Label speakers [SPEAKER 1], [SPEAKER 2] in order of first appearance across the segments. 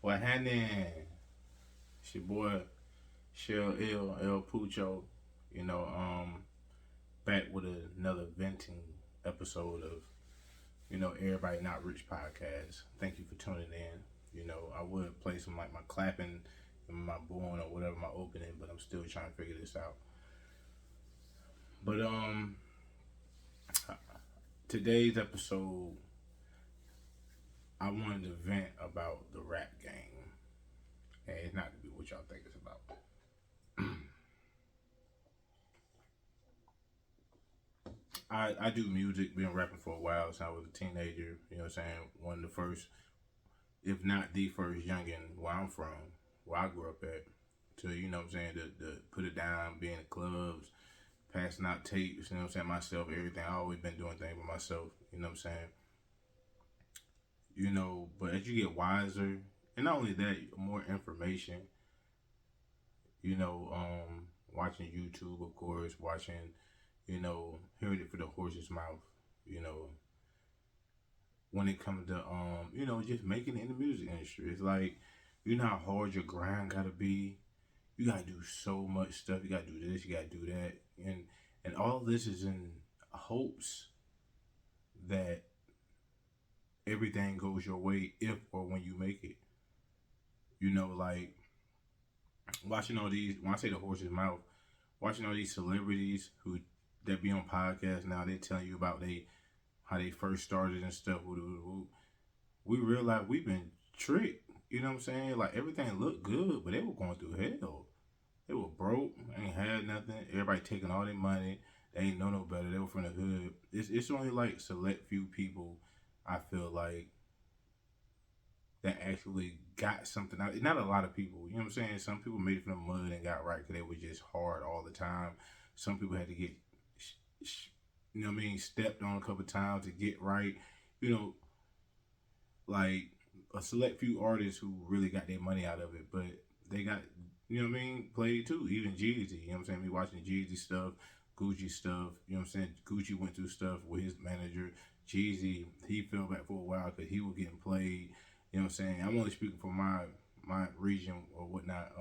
[SPEAKER 1] What happening? It's your boy Shell El Pucho. You know, back with another venting episode of Everybody Not Rich podcast. Thank you for tuning in. I would play some like my clapping and my booing or whatever my opening, but I'm still trying to figure this out. But today's episode, I wanted to vent about the rap game, and it's not to be what y'all think it's about. I do music, been rapping for a while since I was a teenager, you know what I'm saying? One of the first, if not the first youngin' where I'm from, where I grew up at, to, you know what I'm saying, to put it down, be in the clubs, passing out tapes, you know what I'm saying, myself, everything. I always been doing things for myself, you know what I'm saying? But as you get wiser, and not only that, more information, watching YouTube, of course, watching, hearing it for the horse's mouth, you know, when it comes to just making it in the music industry. It's like, you know how hard your grind gotta be. You gotta do so much stuff. You gotta do this. You gotta do that, and all this is in hopes that everything goes your way if or when you make it. Like watching all these. When I say the horse's mouth, watching all these celebrities who that be on podcasts now, they tell you about how they first started and stuff. We realize we've been tricked. You know what I'm saying? Like everything looked good, but they were going through hell. They were broke, ain't had nothing. Everybody taking all their money. They ain't know no better. They were from the hood. It's only like select few people. I feel like that actually got something out. Not a lot of people. You know what I'm saying? Some people made it from the mud and got right because they were just hard all the time. Some people had to get, stepped on a couple times to get right. You know, like a select few artists who really got their money out of it, but they got, played too. Even Jeezy, you know what I'm saying? Me watching Jeezy stuff, Gucci stuff, you know what I'm saying? Gucci went through stuff with his manager. Jeezy, he fell back for a while because he was getting played. You know what I'm saying? I'm only speaking for my region or whatnot.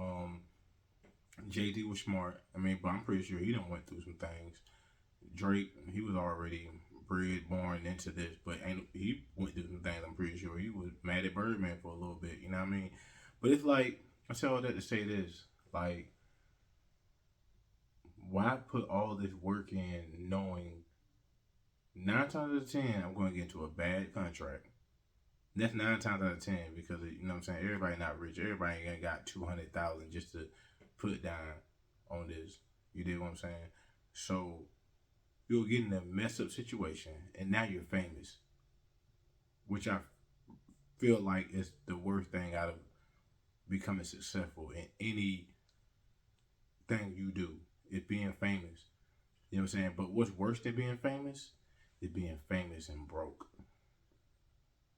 [SPEAKER 1] JD was smart. But I'm pretty sure he done went through some things. Drake, he was already bred, born into this, but he went through some things. I'm pretty sure he was mad at Birdman for a little bit. You know what I mean? But it's like I say all that to say this: like, why put all this work in, knowing 9 times out of 10 I'm going to get into a bad contract? That's 9 times out of 10 because you know what I'm saying. Everybody not rich. Everybody ain't got 200,000 just to put down on this. You dig what I'm saying? So you'll get in a messed up situation, and now you're famous, which I feel like is the worst thing out of becoming successful in anything you do. Is being famous. You know what I'm saying? But what's worse than being famous is being famous and broke.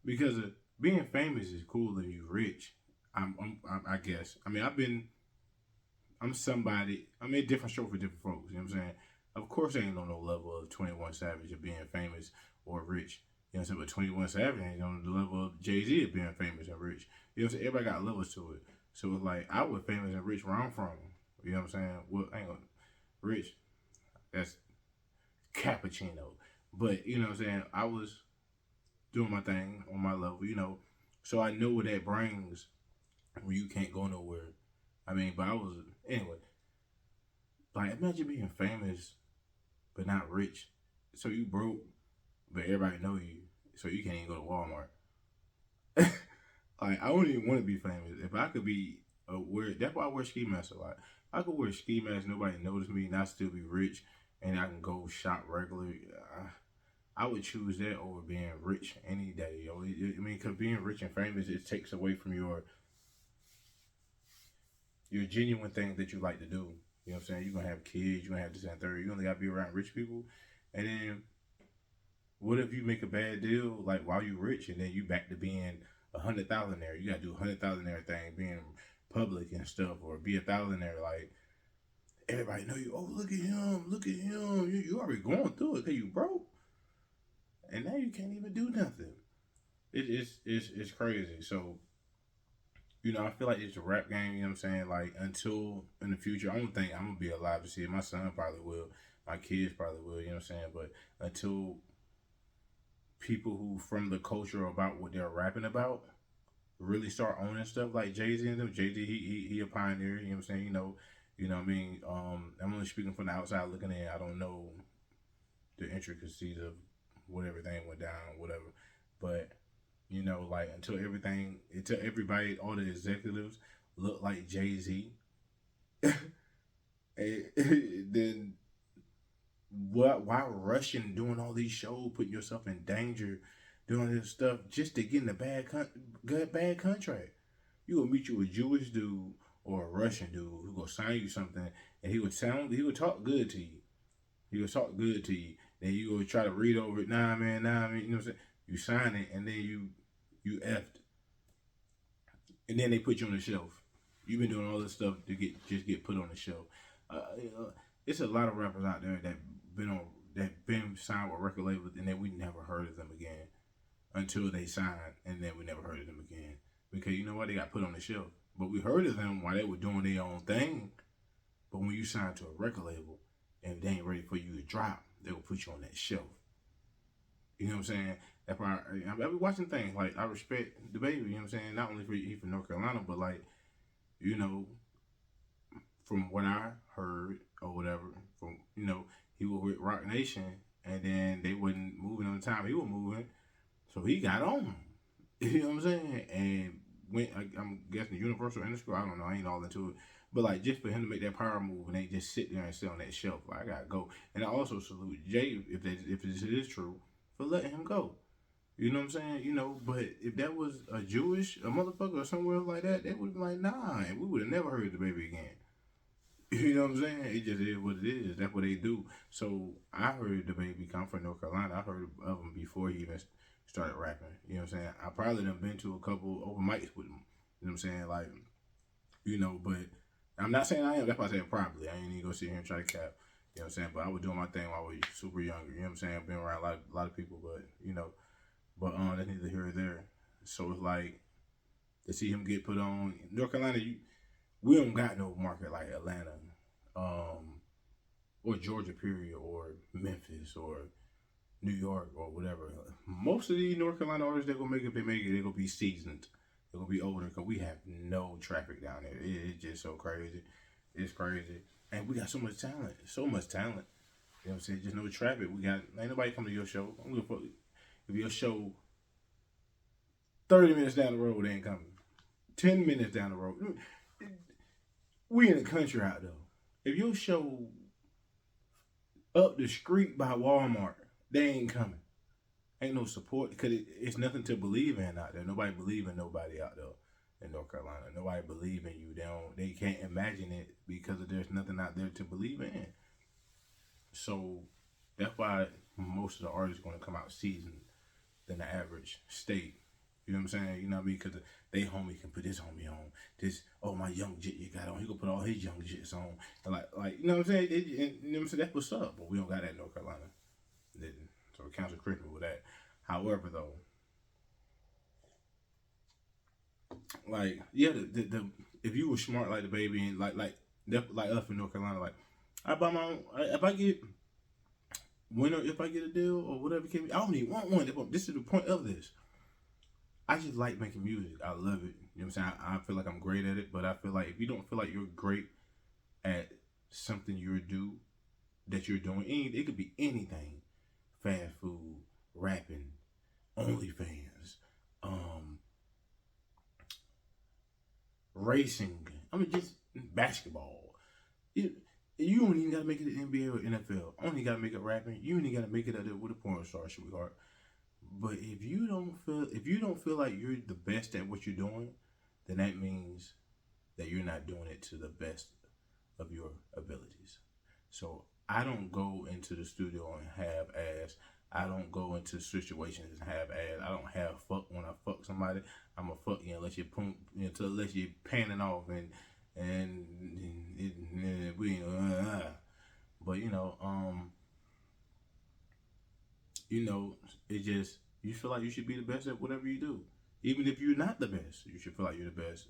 [SPEAKER 1] Because being famous is cool if you're rich. I guess. I'm somebody. I'm a different stroke for different folks. You know what I'm saying? Of course, I ain't on no level of 21 Savage of being famous or rich. You know what I'm saying? But 21 Savage ain't on the level of Jay-Z of being famous and rich. You know what I'm saying? Everybody got levels to it. So it's like, I was famous and rich where I'm from. You know what I'm saying? Well, I ain't gonna, rich, that's cappuccino. But, you know what I'm saying? I was doing my thing on my level. So I know what that brings when you can't go nowhere. But I was, anyway, like, imagine being famous but not rich. So you broke, but everybody know you. So you can't even go to Walmart. Like, I wouldn't even want to be famous. If I could be that's why I wear ski masks a lot. I could wear ski masks, nobody notice me, and I still be rich, and I can go shop regularly. I would choose that over being rich any day, yo. Because being rich and famous, it takes away from your genuine things that you like to do. You know what I'm saying? You're going to have kids, you're going to have this and third. You only got to be around rich people. And then, what if you make a bad deal, like, while you rich, and then you back to being a 100,000-aire? You got to do a 100,000-aire thing, being public and stuff, or be a thousandaire. Like, everybody know you. Oh, look at him, look at him. You already going through it because you broke. And now you can't even do nothing. It's crazy. So, I feel like it's a rap game. You know what I'm saying? Like until in the future, I don't think I'm gonna be alive to see it. My son probably will. My kids probably will. You know what I'm saying? But until people who from the culture about what they're rapping about really start owning stuff like Jay Z and them. Jay Z, he a pioneer. You know what I'm saying? What I mean. I'm only speaking from the outside looking in. I don't know the intricacies of what everything went down, whatever. But like until everybody, all the executives look like Jay Z, then why rushing doing all these shows, putting yourself in danger, doing this stuff just to get in a bad contract? You will meet you a Jewish dude or a Russian dude who gonna sign you something, and he would talk good to you. He would talk good to you. Then you go try to read over it. Nah, man, nah, man. You know what I'm saying? You sign it, and then you effed, and then they put you on the shelf. You've been doing all this stuff to get put on the shelf. It's a lot of rappers out there that been signed with record labels, and then we never heard of them again until they signed, and then we never heard of them again because you know what, they got put on the shelf. But we heard of them while they were doing their own thing. But when you sign to a record label and they ain't ready for you to drop, they will put you on that shelf. You know what I'm saying? That's why I be watching things like I respect the baby. You know what I'm saying? Not only for he from North Carolina, but like you know, from what I heard or whatever, from he was with Rock Nation, and then they wasn't moving on the time he was moving, so he got on. You know what I'm saying? And went, I'm guessing Universal Interschool. I don't know. I ain't all into it. But like just for him to make that power move and they just sit there and sit on that shelf, like, I gotta go. And I also salute Jay if this is true for letting him go. You know what I'm saying? But if that was a motherfucker or somewhere like that, they would have been like, nah, and we would have never heard the baby again. You know what I'm saying? It just is what it is. That's what they do. So I heard the baby come from North Carolina. I heard of him before he even started rapping. You know what I'm saying? I probably done been to a couple open mics with him. You know what I'm saying? Like, but I'm not saying I am. That's why I said probably. I ain't even go sit here and try to cap. You know what I'm saying? But I was doing my thing while I was super younger. You know what I'm saying? I've been around a lot of people, that's neither here or there. So it's like to see him get put on North Carolina. We don't got no market like Atlanta, or Georgia, period, or Memphis, or New York, or whatever. Most of these North Carolina artists that gonna make it, if they make it, they gonna be seasoned. They're gonna be older because we have no traffic down there. It's just so crazy. It's crazy, and we got so much talent. So much talent. You know what I'm saying? Just no traffic. We got ain't nobody come to your show. I'm gonna put if your show 30 minutes down the road, they ain't coming. 10 minutes down the road. We in the country out though. If your show up the street by Walmart, they ain't coming. Ain't no support because it's nothing to believe in out there. Nobody believe in nobody out there in North Carolina. Nobody believe in you. They can't imagine it because there's nothing out there to believe in. So that's why most of the artists are gonna come out seasoned than the average state. You know what I'm saying? You know what I mean? Because they homie can put his homie on. This, oh, my young jit you got on. He can put all his young jits on. And like you know what I'm saying? You know what I'm saying? That's what's up. But we don't got that in North Carolina. So it counts as Christmas with that. However, though, like, yeah, the if you were smart like the baby and like us in North Carolina, like, I buy my own, if I get winner, if I get a deal or whatever, I don't even want one. This is the point of this. I just like making music. I love it. You know what I'm saying? I feel like I'm great at it, but I feel like if you don't feel like you're great at something that you're doing, it could be anything. Fast food, rapping, OnlyFans, um, racing. I mean, just basketball. You, you don't even gotta make it to NBA or NFL. Only gotta make it rapping. You only gotta make it out there with a porn star, sweetheart. But if you don't feel like you're the best at what you're doing, then that means that you're not doing it to the best of your abilities. So I don't go into the studio and have ass. I don't go into situations and have ass. I don't have fuck when I fuck somebody. I'm a fuck you unless you pump unless you're panning off and we but it just you feel like you should be the best at whatever you do. Even if you're not the best, you should feel like you're the best.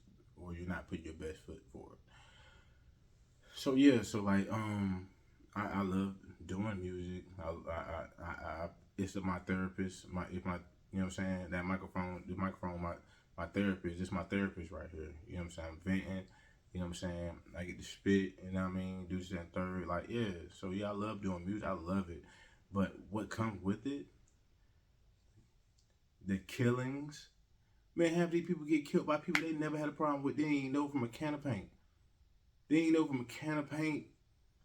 [SPEAKER 1] So yeah, so like I love doing music. It's my therapist. It's my you know what I'm saying, that microphone, the microphone, my therapist. It's my therapist right here. You know what I'm saying? I'm venting. You know what I'm saying? I get to spit. You know what I mean? Do this and third. Like yeah. So yeah, I love doing music. I love it. But what comes with it? The killings. Man, half these people get killed by people they never had a problem with. They ain't know from a can of paint. They ain't know from a can of paint.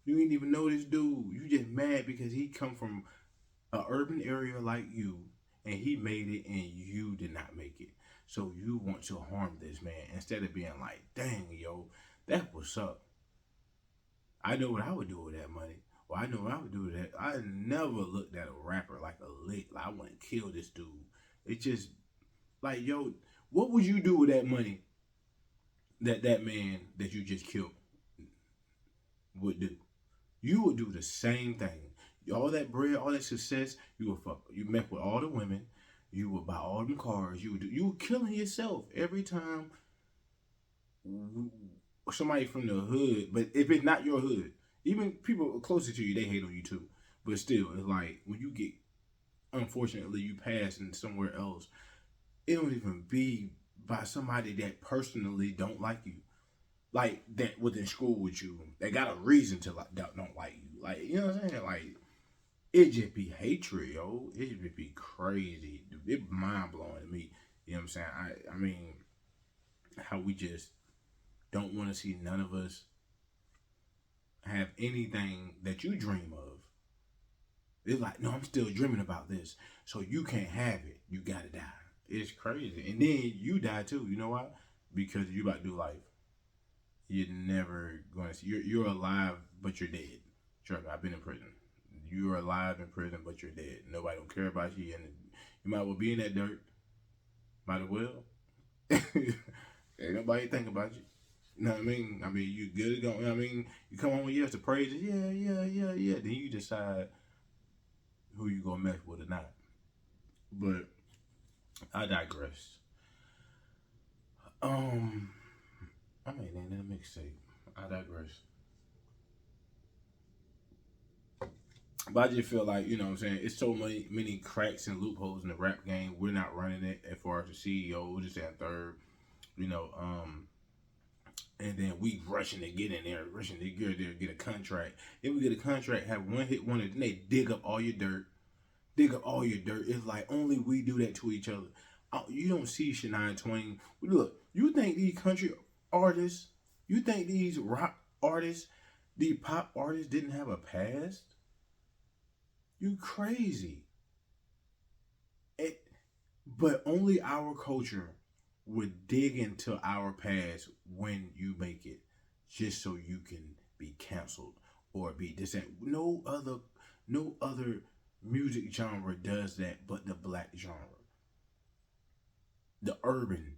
[SPEAKER 1] You ain't even know this dude. You just mad because he come from a urban area like you, and he made it, and you did not make it. So you want to harm this man instead of being like, "Dang, yo, that what's up." I know what I would do with that money. Well, I know what I would do with that. I never looked at a rapper like a lick. Like I want to kill this dude. It's just like, yo, what would you do with that money that that man that you just killed would do? You would do the same thing. All that bread, all that success, you would fuck. You met with all the women. You would buy all them cars. You would do. You were killing yourself every time somebody from the hood. But if it's not your hood, even people closer to you, they hate on you too. But still, it's like when you get, unfortunately, you pass in somewhere else. It don't even be by somebody that personally don't like you, like that was in school with you. They got a reason to like don't like you. Like you know what I'm saying? Like it just be hatred, yo. It just be crazy. It mind blowing to me. You know what I'm saying? I mean, how we just don't want to see none of us have anything that you dream of. It's like, no, I'm still dreaming about this. So you can't have it. You gotta die. It's crazy. And then you die too. You know why? Because you about to do life. You're never going to see. You're alive, but you're dead. Trust me, I've been in prison. You're alive in prison, but you're dead. Nobody don't care about you, and you might well be in that dirt. Might as well. Ain't nobody think about you. You know what I mean? I mean, you good to go. You know what I mean? You come on with yes to praise it. Yeah, yeah, yeah, yeah. Then you decide who you gonna mess with or not. But I digress. Um, I made that mixtape. I digress. But I just feel like, you know what I'm saying, it's so many cracks and loopholes in the rap game. We're not running it as far as the CEO, we're just at third, you know, and then we rushing to get in there, rushing to get there, get a contract. Then we get a contract, have one hit wonder, then they dig up all your dirt. Dig up all your dirt. It's like only we do that to each other. You don't see Shania Twain. Look, you think these country artists, you think these rock artists, these pop artists didn't have a past? You crazy. It, but only our culture would dig into our past when you make it, just so you can be canceled or be this. No other music genre does that, but the black genre, the urban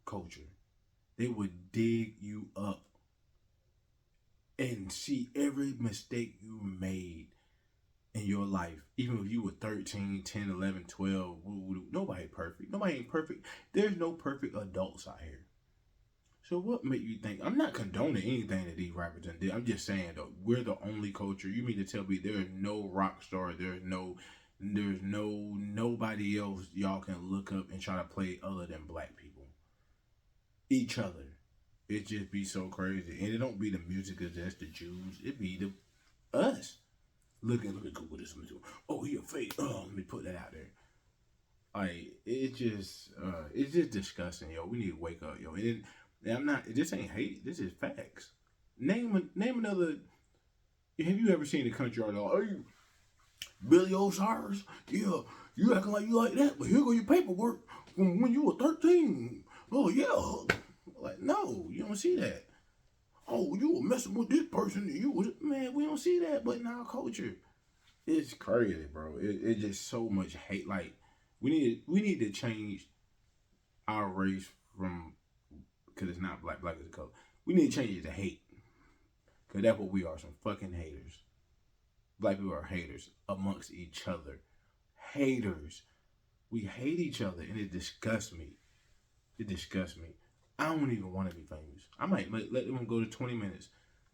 [SPEAKER 1] culture. They would dig you up and see every mistake you made in your life, even if you were 13, 10, 11, 12, nobody perfect. Nobody ain't perfect. There's no perfect adults out here. So what make you think? I'm not condoning anything that these rappers did. I'm just saying though, we're the only culture. You mean to tell me there's no rock star, there's no nobody else y'all can look up and try to play other than black people? Each other. It just be so crazy. And it don't be the music of just the Jews. It be the us. Look at what this one do. Oh, he a fake. Oh, let me put that out there. Like it's just disgusting, yo. We need to wake up, yo. And I'm not. This ain't hate. This is facts. Name another. Have you ever seen a country artist? Oh, you Billy O'Cyrus? Yeah, you acting like you like that, but here go your paperwork from when you were 13. Oh yeah, like no, you don't see that. Oh, you were messing with this person. You was man. We don't see that, but in our culture, it's crazy, bro. It's just so much hate. Like we need to change our race from, because it's not black. Black is a color. We need to change it to hate, because that's what we are. Some fucking haters. Black people are haters amongst each other. Haters. We hate each other, and it disgusts me. It disgusts me. I don't even want to be famous. I might let them go to 20 minutes.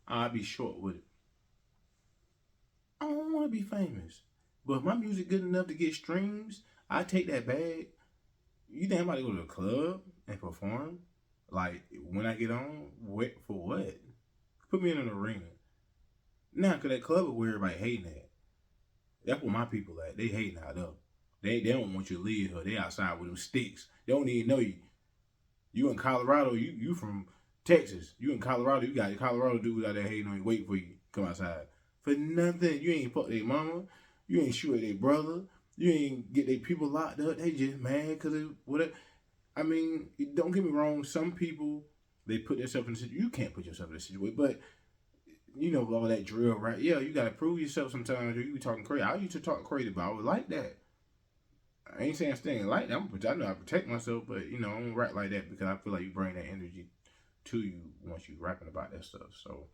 [SPEAKER 1] I'll be short with it. I don't want to be famous. But if my music good enough to get streams, I take that bag. You think I'm about to go to the club and perform? Like when I get on, what for what? Put me in an arena. Now, cause that club is where everybody hating at. That's where my people at. They hating out up. They don't want you to leave her. They outside with them sticks. They don't even know you. You in Colorado, you from Texas. You in Colorado, you got Colorado dudes out there hating on you, waiting for you to come outside. For nothing. You ain't fuck their mama. You ain't shoot at their brother. You ain't get their people locked up. They just mad because of whatever. I mean, don't get me wrong. Some people, they put themselves in a situation. You can't put yourself in a situation. But, you know, all that drill, right? Yeah, you got to prove yourself sometimes. You be talking crazy. I used to talk crazy, but I was like that. I ain't saying staying like that. I know I protect myself, but you know I don't rap like that because I feel like you bring that energy to you once you rapping about that stuff. So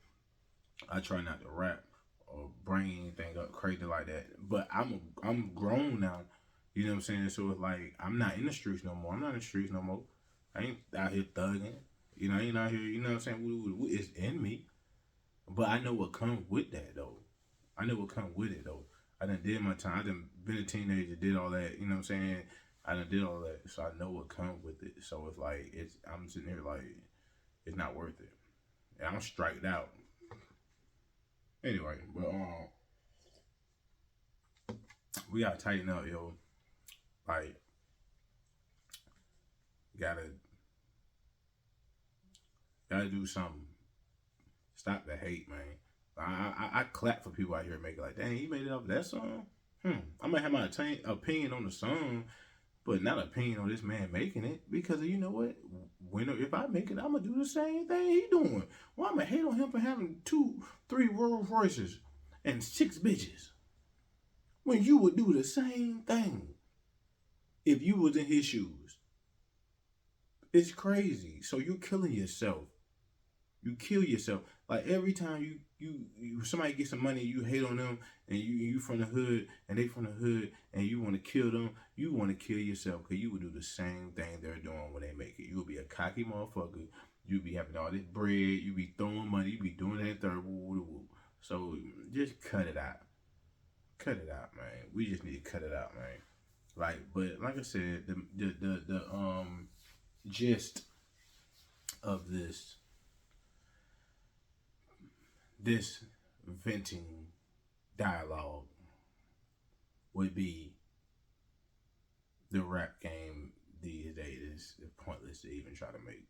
[SPEAKER 1] I try not to rap or bring anything up crazy like that. But I'm grown now. You know what I'm saying? So it's like I'm not in the streets no more. I'm not in the streets no more. I ain't out here thugging. You know, I ain't out here. You know what I'm saying? It's in me, but I know what comes with that though. I know what comes with it though. I done did my time. I done been a teenager, did all that. You know what I'm saying? I done did all that, so I know what comes with it. So it's like I'm sitting here like it's not worth it. And I'm striked out. Anyway, but we gotta tighten up, yo. Like gotta gotta do something. Stop the hate, man. I clap for people out here making like, dang, he made it off that song. I might have my opinion on the song, but not opinion on this man making it because you know what? When if I make it, I'm gonna do the same thing he doing. Well, I'm gonna hate on him for having 2, 3 Rolls Royces and 6 bitches when you would do the same thing if you was in his shoes. It's crazy. So you're killing yourself. You kill yourself. Like every time you somebody gets some money, you hate on them, and you from the hood, and they from the hood, and you want to kill them. You want to kill yourself because you would do the same thing they're doing when they make it. You would be a cocky motherfucker. You be having all this bread. You be throwing money. You be doing that third. Woo, woo, woo. So just cut it out. Cut it out, man. We just need to cut it out, man. But like I said, the gist of this venting dialogue would be the rap game these days is pointless to even try to make.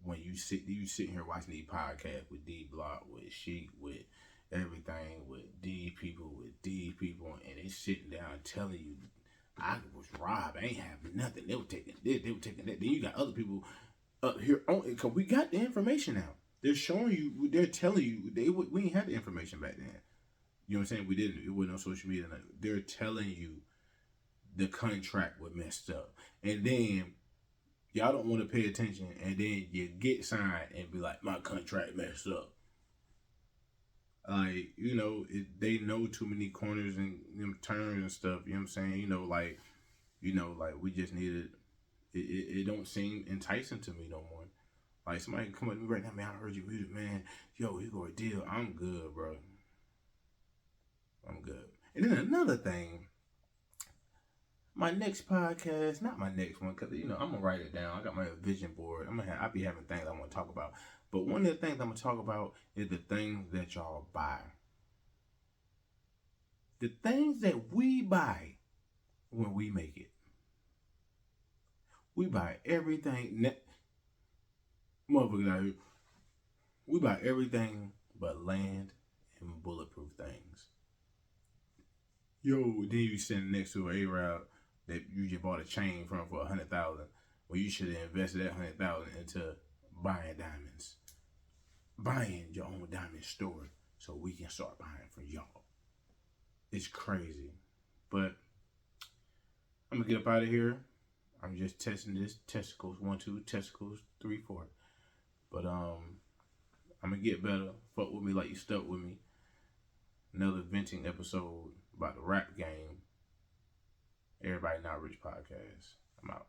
[SPEAKER 1] When you sit here watching these podcasts with D Block, with Sheik, with everything, with D people, and they sitting down telling you, I was robbed, I ain't have nothing. They were taking this, they were taking that. Then you got other people up here on because we got the information now. They're showing you, they're telling you, we ain't had the information back then. You know what I'm saying? We didn't. It wasn't on social media. They're telling you the contract was messed up. And then y'all don't want to pay attention. And then you get signed and be like, my contract messed up. Like, you know, they know too many corners and turns and stuff. You know what I'm saying? Like we just needed, it don't seem enticing to me no more. Like somebody can come up to me right now, man, I heard your music, man. Yo, here go a deal. I'm good, bro. I'm good. And then another thing, my next podcast, not my next one, because I'm gonna write it down. I got my vision board. I'll be having things I want to talk about. But one of the things I'm gonna talk about is the things that y'all buy. The things that we buy when we make it. We buy everything. Motherfuckers out here. We buy everything but land and bulletproof things. Yo, then you sitting next to an A-Rod that you just bought a chain from for $100,000. Well, you should have invested that $100,000 into buying diamonds, buying your own diamond store, so we can start buying from y'all. It's crazy, but I'm gonna get up out of here. I'm just testing this testicles 1, 2, testicles 3, 4. But I'm gonna get better. Fuck with me like you stuck with me. Another venting episode about the rap game. Everybody Not Rich podcast. I'm out.